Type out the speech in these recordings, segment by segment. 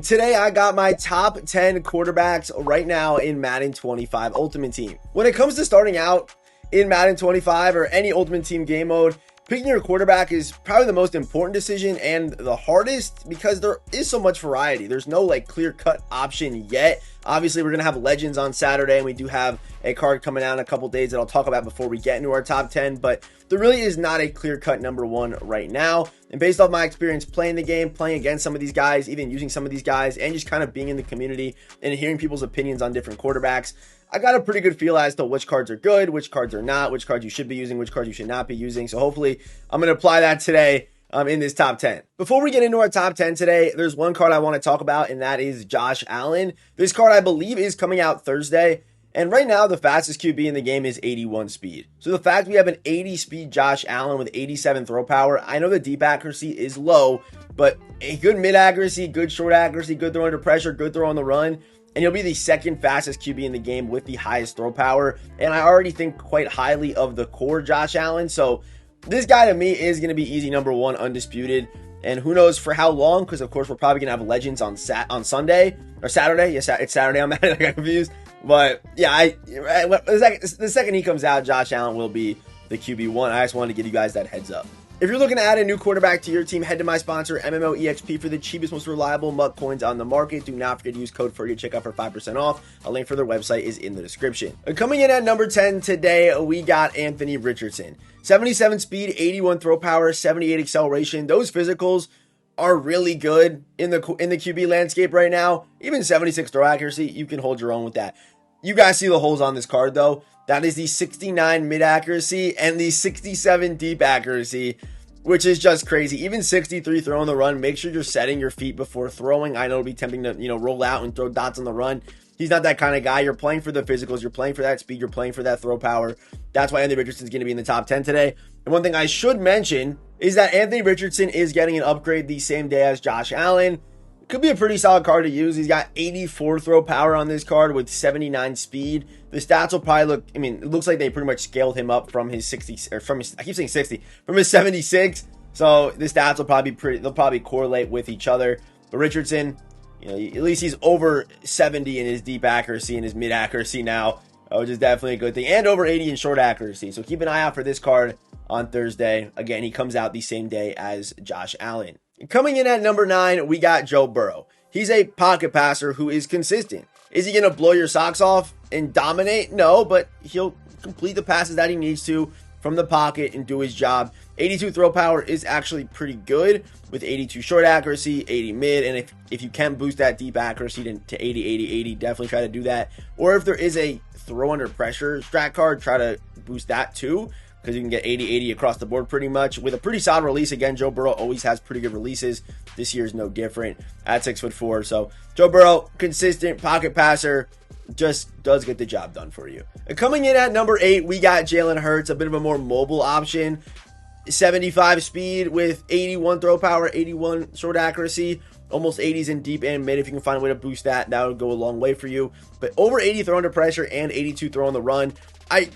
today I got my top 10 quarterbacks right now in Madden 25 Ultimate Team. When it comes to starting out in Madden 25 or any Ultimate Team game mode, picking your quarterback is probably the most important decision and the hardest because there is so much variety. There's no like clear-cut option yet. Obviously, we're going to have Legends on Saturday, and we do have a card coming out in a couple days that I'll talk about before we get into our top 10, but there really is not a clear-cut number one right now. And based off my experience playing the game, playing against some of these guys, even using some of these guys, and just kind of being in the community and hearing people's opinions on different quarterbacks, I got a pretty good feel as to which cards are good, which cards are not, which cards you should be using, which cards you should not be using. So hopefully I'm going to apply that today in this top 10. Before we get into our top 10 today, there's one card I want to talk about, and that is Josh Allen. This card I believe is coming out Thursday. And right now, the fastest QB in the game is 81 speed. So the fact we have an 80 speed Josh Allen with 87 throw power, I know the deep accuracy is low, but a good mid accuracy, good short accuracy, good throw under pressure, good throw on the run, and he'll be the second fastest QB in the game with the highest throw power. And I already think quite highly of the core Josh Allen. So this guy to me is going to be easy number one, undisputed. And who knows for how long, because of course we're probably going to have Legends on Sunday or Saturday. Yes, it's Saturday. I'm I got confused. But yeah, the second he comes out, Josh Allen will be the QB1. I just wanted to give you guys that heads up. If you're looking to add a new quarterback to your team, head to my sponsor, MMOEXP, for the cheapest, most reliable MUT coins on the market. Do not forget to use code FERDY to check out for 5% off. A link for their website is in the description. Coming in at number 10 today, we got Anthony Richardson. 77 speed, 81 throw power, 78 acceleration. Those physicals are really good in the QB landscape right now. Even 76 throw accuracy, you can hold your own with that. You guys see the holes on this card though. That is the 69 mid accuracy and the 67 deep accuracy, which is just crazy. Even 63 throw on the run. Make sure you're setting your feet before throwing. I know it'll be tempting to, roll out and throw dots on the run. He's not that kind of guy. You're playing for the physicals. You're playing for that speed. You're playing for that throw power. That's why Anthony Richardson's going to be in the top 10 today. And one thing I should mention is that Anthony Richardson is getting an upgrade the same day as Josh Allen. Could be a pretty solid card to use. He's got 84 throw power on this card with 79 speed. The stats will probably look, it looks like they pretty much scaled him up from his 60, or from his, I keep saying 60, from his 76. So the stats will probably they'll probably correlate with each other. But Richardson, at least he's over 70 in his deep accuracy and his mid accuracy now, which is definitely a good thing. And over 80 in short accuracy. So keep an eye out for this card on Thursday. Again, he comes out the same day as Josh Allen. Coming in at number 9, we got Joe Burrow. He's a pocket passer who is consistent. Is he going to blow your socks off and dominate? No, but he'll complete the passes that he needs to from the pocket and do his job. 82 throw power is actually pretty good with 82 short accuracy, 80 mid, and if you can boost that deep accuracy to 80, 80, 80, definitely try to do that. Or if there is a throw under pressure strat card, try to boost that too, because you can get 80, 80 across the board pretty much. With a pretty solid release. Again, Joe Burrow always has pretty good releases. This year is no different at 6'4". So Joe Burrow, consistent pocket passer, just does get the job done for you. And coming in at number 8, we got Jalen Hurts, a bit of a more mobile option. 75 speed with 81 throw power, 81 short accuracy, almost 80s in deep and mid. If you can find a way to boost that, that would go a long way for you. But over 80 throw under pressure and 82 throw on the run. I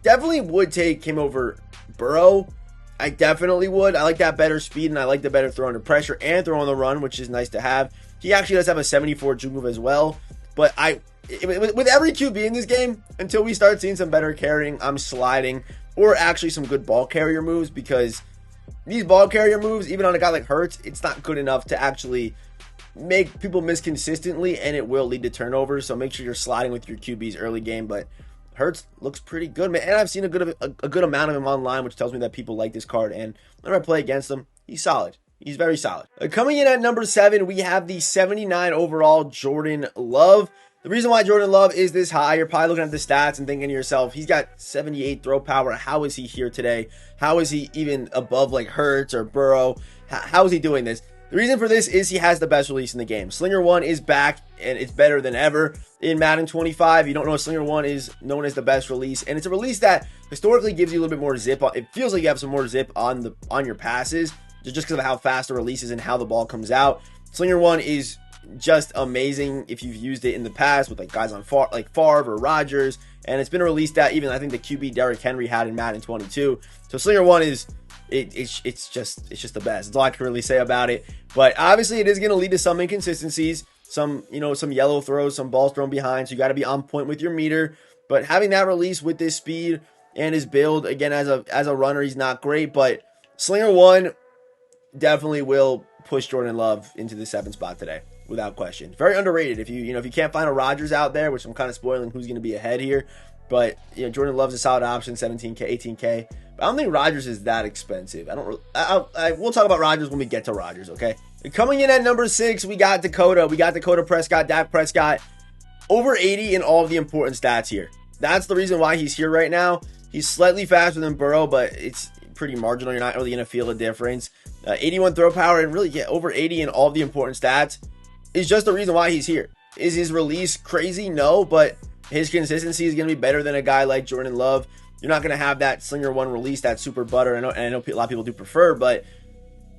definitely would take him over Burrow. I definitely would. I like that better speed, and I like the better throw under pressure and throw on the run, which is nice to have. He actually does have a 74 juke move as well. But with every QB in this game, until we start seeing some better carrying, I'm sliding, or actually some good ball carrier moves, because these ball carrier moves, even on a guy like Hurts, it's not good enough to actually make people miss consistently, and it will lead to turnovers. So make sure you're sliding with your QBs early game. But Hurts looks pretty good, man. And I've seen a good amount of him online, which tells me that people like this card. And whenever I play against him, he's solid. He's very solid. Coming in at number 7, we have the 79 overall Jordan Love. The reason why Jordan Love is this high, you're probably looking at the stats and thinking to yourself, he's got 78 throw power. How is he here today? How is he even above like Hurts or Burrow? How is he doing this? The reason for this is he has the best release in the game. Slinger 1 is back, and it's better than ever in Madden 25. You don't know, Slinger 1 is known as the best release, and it's a release that historically gives you a little bit more zip. It feels like you have some more zip on your passes, just because of how fast the release is and how the ball comes out. Slinger 1 is just amazing if you've used it in the past with like guys on like Favre or Rodgers, and it's been a release that even I think the QB Derrick Henry had in Madden 22. So Slinger 1 is it's just the best. That's all I can really say about it. But obviously it is going to lead to some inconsistencies, some yellow throws, some balls thrown behind. So you got to be on point with your meter. But having that release with this speed and his build, again, as a runner, he's not great. But Slinger 1 definitely will push Jordan Love into the 7th spot today, without question. Very underrated. If you can't find a Rodgers out there, which I'm kind of spoiling who's going to be ahead here, but Jordan Love's a solid option, 17K, 18K. But I don't think Rodgers is that expensive. We'll talk about Rodgers when we get to Rodgers, okay? Coming in at number 6, we got Dakota. We got Dakota Prescott, Dak Prescott, over 80 in all of the important stats here. That's the reason why he's here right now. He's slightly faster than Burrow, but it's pretty marginal. You're not really going to feel a difference. 81 throw power and really over 80 in all of the important stats is just the reason why he's here. Is his release crazy? No, but his consistency is going to be better than a guy like Jordan Love. You're not going to have that Slinger 1 release, that super butter. I know a lot of people do prefer, but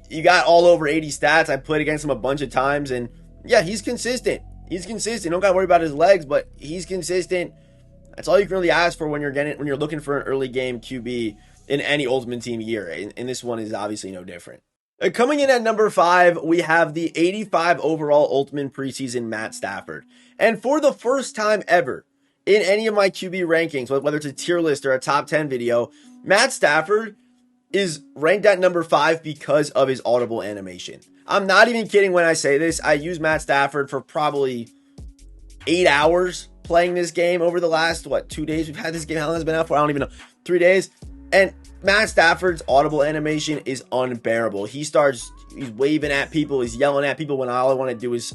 you got all over 80 stats. I played against him a bunch of times, and yeah, he's consistent. He's consistent. Don't got to worry about his legs, but he's consistent. That's all you can really ask for when you're looking for an early game QB in any Ultimate Team year, and this one is obviously no different. Coming in at number 5, we have the 85 overall Ultimate preseason Matt Stafford. And for the first time ever in any of my QB rankings, whether it's a tier list or a top 10 video, Matt Stafford is ranked at number 5 because of his audible animation. I'm not even kidding when I say this. I used Matt Stafford for probably 8 hours playing this game over the last, 2 days? We've had this game. How long has it been out for? I don't even know. 3 days. And Matt Stafford's audible animation is unbearable. He's waving at people. He's yelling at people when all I want to do is,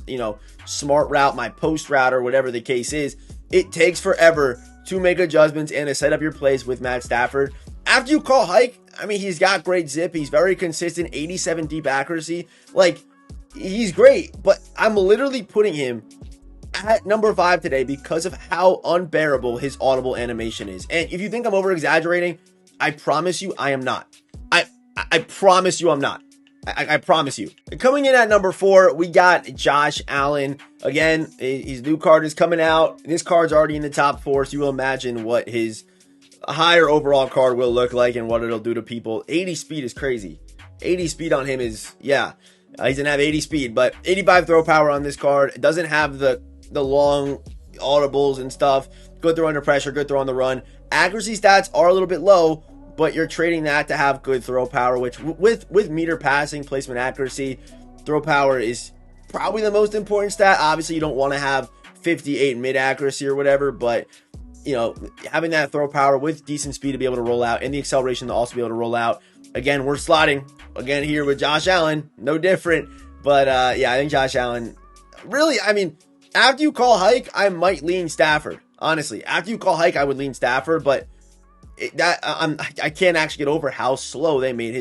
smart route, my post route, or whatever the case is. It takes forever to make adjustments and to set up your plays with Matt Stafford. After you call hike, he's got great zip. He's very consistent, 87 deep accuracy. He's great, but I'm literally putting him at number 5 today because of how unbearable his audible animation is. And if you think I'm over-exaggerating, I promise you I am not. I promise you I'm not. I promise you. Coming in at number 4, we got Josh Allen. Again, his new card is coming out. This card's already in the top 4, so you will imagine what his higher overall card will look like and what it'll do to people. 80 speed is crazy. 80 speed on him is, he doesn't have 80 speed, but 85 throw power on this card. It doesn't have the long audibles and stuff. Good throw under pressure, good throw on the run. Accuracy stats are a little bit low, but you're trading that to have good throw power, which with meter passing, placement accuracy, throw power is probably the most important stat. Obviously, you don't want to have 58 mid accuracy or whatever, but having that throw power with decent speed to be able to roll out and the acceleration to also be able to roll out. Again, we're slotting again here with Josh Allen, no different. But I think Josh Allen really, after you call hike, I might lean Stafford. Honestly, after you call hike, I would lean Stafford, but I can't actually get over how slow they made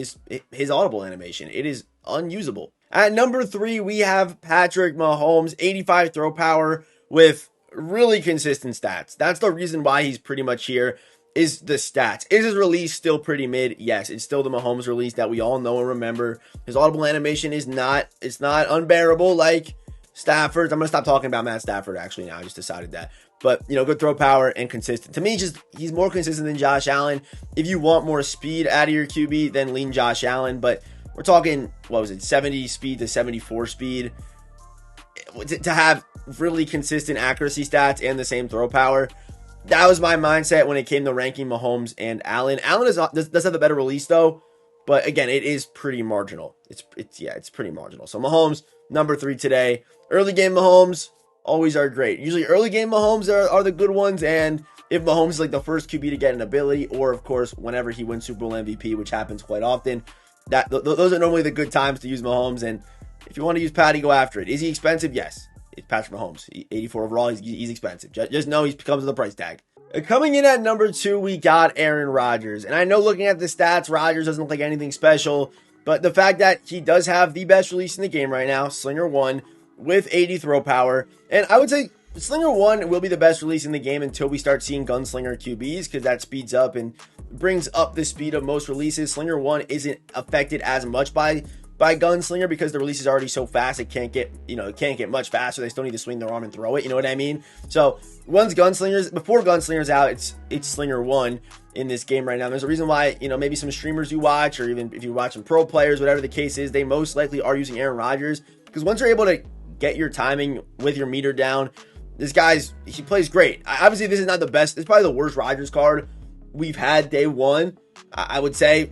his audible animation. It is unusable. At number 3, we have Patrick Mahomes, 85 throw power with really consistent stats. That's the reason why he's pretty much here, is the stats. Is his release still pretty mid? Yes, it's still the Mahomes release that we all know and remember. His audible animation is not unbearable like Stafford's. I'm going to stop talking about Matt Stafford actually now. I just decided that. But, good throw power and consistent. To me, he's more consistent than Josh Allen. If you want more speed out of your QB, then lean Josh Allen. But we're talking, 70 speed to 74 speed. To have really consistent accuracy stats and the same throw power. That was my mindset when it came to ranking Mahomes and Allen. Allen does have the better release though, but again, it is pretty marginal. It's pretty marginal. So Mahomes, number 3 today. Early game Mahomes always are great. Usually early game Mahomes are the good ones, and if Mahomes is like the first QB to get an ability, or of course whenever he wins Super Bowl MVP, which happens quite often, those are normally the good times to use Mahomes. And if you want to use Patty, go after it. Is he expensive? Yes. It's Patrick Mahomes. 84 overall. He's expensive. Just know he comes with a price tag. Coming in at number 2, we got Aaron Rodgers. And I know looking at the stats, Rodgers doesn't look like anything special. But the fact that he does have the best release in the game right now, Slinger 1, with 80 throw power. And I would say Slinger 1 will be the best release in the game until we start seeing Gunslinger QBs, because that speeds up and brings up the speed of most releases. Slinger 1 isn't affected as much by by Gunslinger because the release is already so fast. It can't get, it can't get much faster. They still need to swing their arm and throw it. You know what I mean? So once before Gunslinger's out, it's Slinger 1 in this game right now. There's a reason why, maybe some streamers you watch, or even if you're watching pro players, whatever the case is, they most likely are using Aaron Rodgers, because once you're able to get your timing with your meter down, he plays great. Obviously, this is not the best. It's probably the worst Rodgers card we've had day one. I would say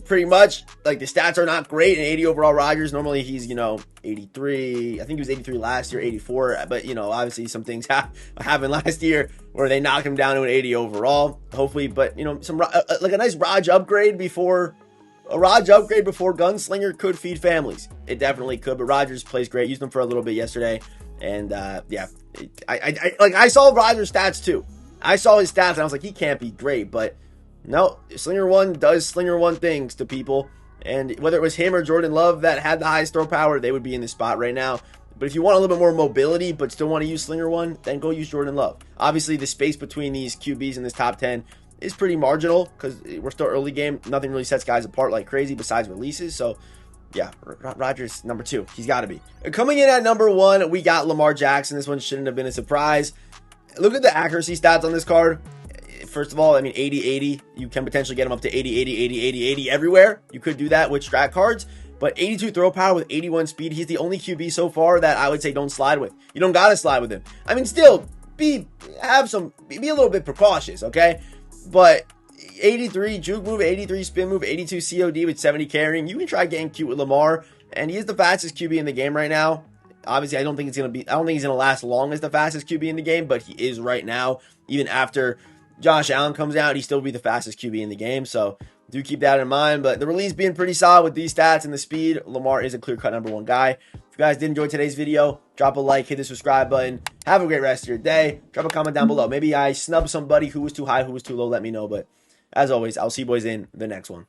pretty much, like, the stats are not great. An 80 overall Rodgers, normally he's 83. I think he was 83 last year, 84, but obviously some things happened last year where they knocked him down to an 80 overall, hopefully. But some like a nice Raj upgrade before Gunslinger could feed families. It definitely could. But Rodgers plays great. Used him for a little bit yesterday, and yeah, I saw Rodgers' stats too. I saw his stats and I was like, he can't be great. But no, Slinger 1 does Slinger 1 things to people. And whether it was him or Jordan Love that had the highest throw power, they would be in this spot right now. But if you want a little bit more mobility but still want to use Slinger 1, then go use Jordan Love. Obviously, the space between these QBs in this top 10 is pretty marginal because we're still early game. Nothing really sets guys apart like crazy besides releases. So yeah, Rodgers number 2. He's got to be. Coming in at number 1, we got Lamar Jackson. This one shouldn't have been a surprise. Look at the accuracy stats on this card. First of all, 80-80. You can potentially get him up to 80-80, 80-80 everywhere. You could do that with strat cards. But 82 throw power with 81 speed. He's the only QB so far that I would say don't slide with. You don't got to slide with him. Still, be a little bit precautious, okay? But 83 juke move, 83 spin move, 82 COD with 70 carrying. You can try getting cute with Lamar, and he is the fastest QB in the game right now. Obviously, I don't think he's gonna last long as the fastest QB in the game, but he is right now. Even after Josh Allen comes out, he still will be the fastest QB in the game. So do keep that in mind. But the release being pretty solid with these stats and the speed, Lamar is a clear-cut number 1 guy. If you guys did enjoy today's video, drop a like, hit the subscribe button. Have a great rest of your day. Drop a comment down below. Maybe I snubbed somebody who was too high, who was too low. Let me know. But as always, I'll see you boys in the next one.